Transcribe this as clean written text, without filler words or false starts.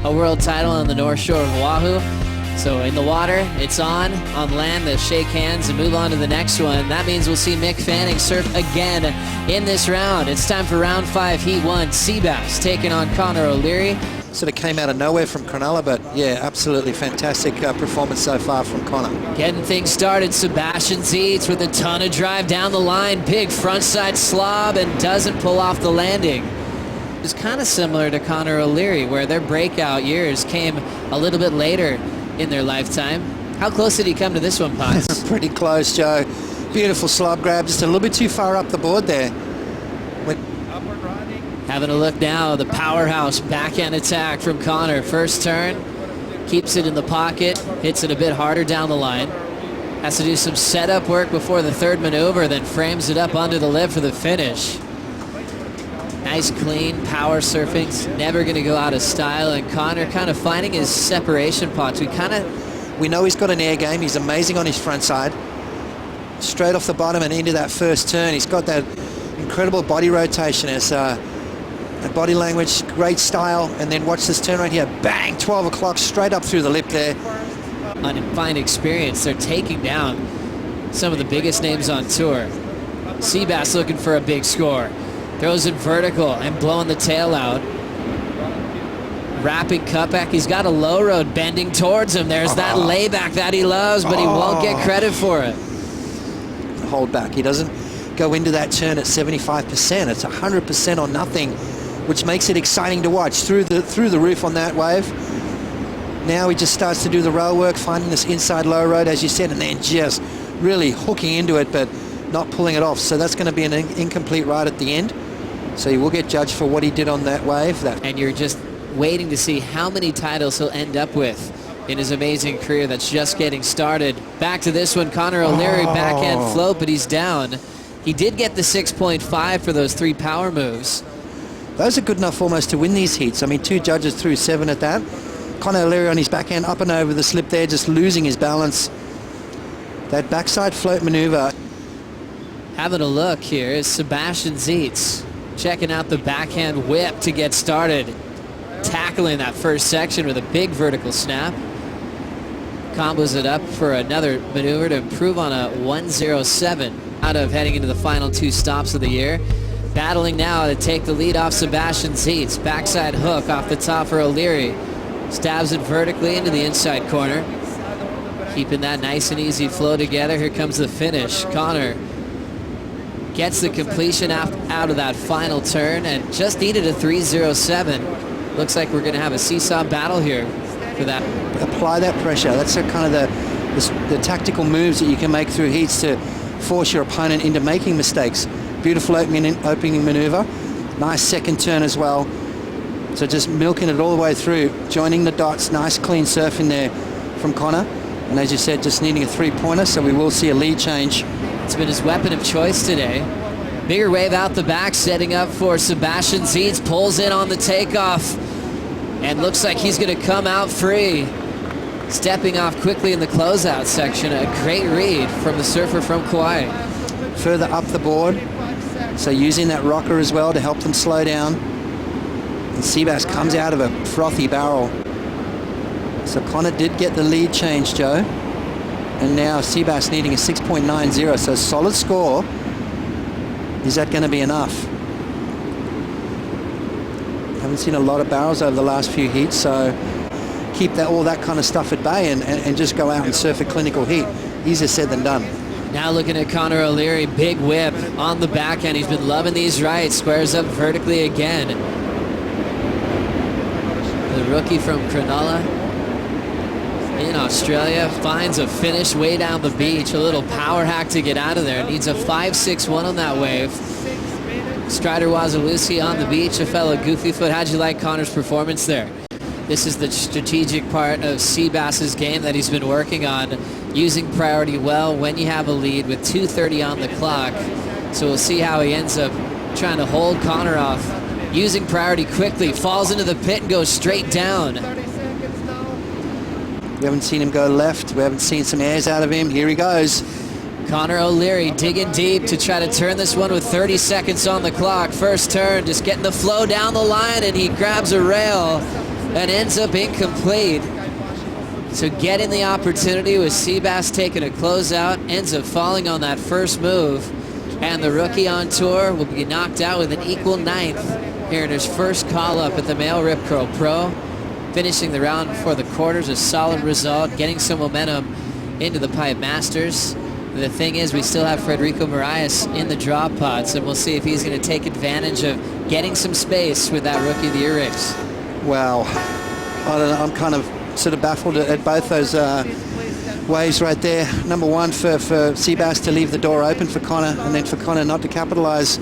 A world title on the North Shore of Oahu. So in the water, it's on land, they'll shake hands and move on to the next one. That means we'll see Mick Fanning surf again in this round. It's time for round 5, heat 1. Seabass taking on Conor O'Leary. Sort of came out of nowhere from Cronulla, but yeah, absolutely fantastic performance so far from Conor. Getting things started, Sebastian Zietz with a ton of drive down the line. Big frontside slob and doesn't pull off the landing. It's kind of similar to Conor O'Leary, where their breakout years came a little bit later in their lifetime. How close did he come to this one, Potts? Pretty close, Joe. Beautiful slob grab, just a little bit too far up the board there. Having a look now, the powerhouse backhand attack from Conor. First turn, keeps it in the pocket, hits it a bit harder down the line. Has to do some setup work before the third maneuver, then frames it up under the lip for the finish. Nice, clean power surfing. Never going to go out of style. And Conor kind of finding his separation pots. We know he's got an air game. He's amazing on his front side. Straight off the bottom and into that first turn. He's got that incredible body rotation as body language, great style. And then watch this turn right here. Bang, 12 o'clock, straight up through the lip there. Undefined experience. They're taking down some of the biggest names on tour. Seabass looking for a big score. Throws it vertical and blowing the tail out. Wrapping cutback. He's got a low road bending towards him. There's that layback that he loves, but he won't get credit for it. Hold back. He doesn't go into that turn at 75%. It's 100% or nothing, which makes it exciting to watch. Through the roof on that wave. Now he just starts to do the rail work, finding this inside low road, as you said, and then just really hooking into it, but not pulling it off. So that's going to be an incomplete ride at the end. So he will get judged for what he did on that wave. And you're just waiting to see how many titles he'll end up with in his amazing career that's just getting started. Back to this one, Conor O'Leary, backhand float, but he's down. He did get the 6.5 for those 3 power moves. Those are good enough almost to win these heats. I mean, 2 judges threw 7 at that. Conor O'Leary on his backhand, up and over the slip there, just losing his balance. That backside float maneuver. Having a look here is Sebastian Zietz. Checking out the backhand whip to get started. Tackling that first section with a big vertical snap. Combos it up for another maneuver to improve on a 107 out of heading into the final 2 stops of the year. Battling now to take the lead off Sebastian Zietz. Backside hook off the top for O'Leary. Stabs it vertically into the inside corner. Keeping that nice and easy flow together. Here comes the finish. Conor gets the completion out of that final turn and just needed a 307. Looks like we're going to have a seesaw battle here for that. Apply that pressure. That's kind of the tactical moves that you can make through heats to force your opponent into making mistakes. Beautiful opening maneuver. Nice second turn as well. So just milking it all the way through, joining the dots. Nice clean surf in there from Conor. And as you said, just needing a 3-pointer, so we will see a lead change. It's been his weapon of choice today. Bigger wave out the back, setting up for Sebastian Zietz. Pulls in on the takeoff. And looks like he's going to come out free. Stepping off quickly in the closeout section. A great read from the surfer from Kauai. Further up the board. So using that rocker as well to help them slow down. And Seabass comes out of a frothy barrel. So Conor did get the lead change, Joe. And now Seabass needing a 6.90, so solid score. Is that going to be enough? Haven't seen a lot of barrels over the last few heats, so keep all that kind of stuff at bay and just go out and surf a clinical heat. Easier said than done. Now looking at Conor O'Leary, big whip on the backhand. He's been loving these rights. Squares up vertically again. The rookie from Cronulla in Australia finds a finish way down the beach. A little power hack to get out of there. Needs a 5.61 on that wave. Strider Wasilewski on the beach, a fellow goofy foot. How'd you like Conor's performance there? This is the strategic part of Seabass's game that he's been working on. Using priority well when you have a lead with 2:30 on the clock. So we'll see how he ends up trying to hold Conor off. Using priority quickly, falls into the pit and goes straight down. We haven't seen him go left. We haven't seen some airs out of him. Here he goes. Conor O'Leary digging deep to try to turn this one with 30 seconds on the clock. First turn, just getting the flow down the line, and he grabs a rail. and ends up incomplete. So getting the opportunity with Seabass taking a closeout, ends up falling on that first move. And the rookie on tour will be knocked out with an equal 9th here in his first call-up at the MEO Rip Curl Pro. Finishing the round before the quarters, a solid result, getting some momentum into the Pipe Masters. The thing is, we still have Federico Moraes in the drop pots, and we'll see if he's going to take advantage of getting some space with that Rookie of the Year race. Wow. I don't know, I'm kind of sort of baffled at both those waves right there. Number one, for Seabass to leave the door open for Conor, and then for Conor not to capitalize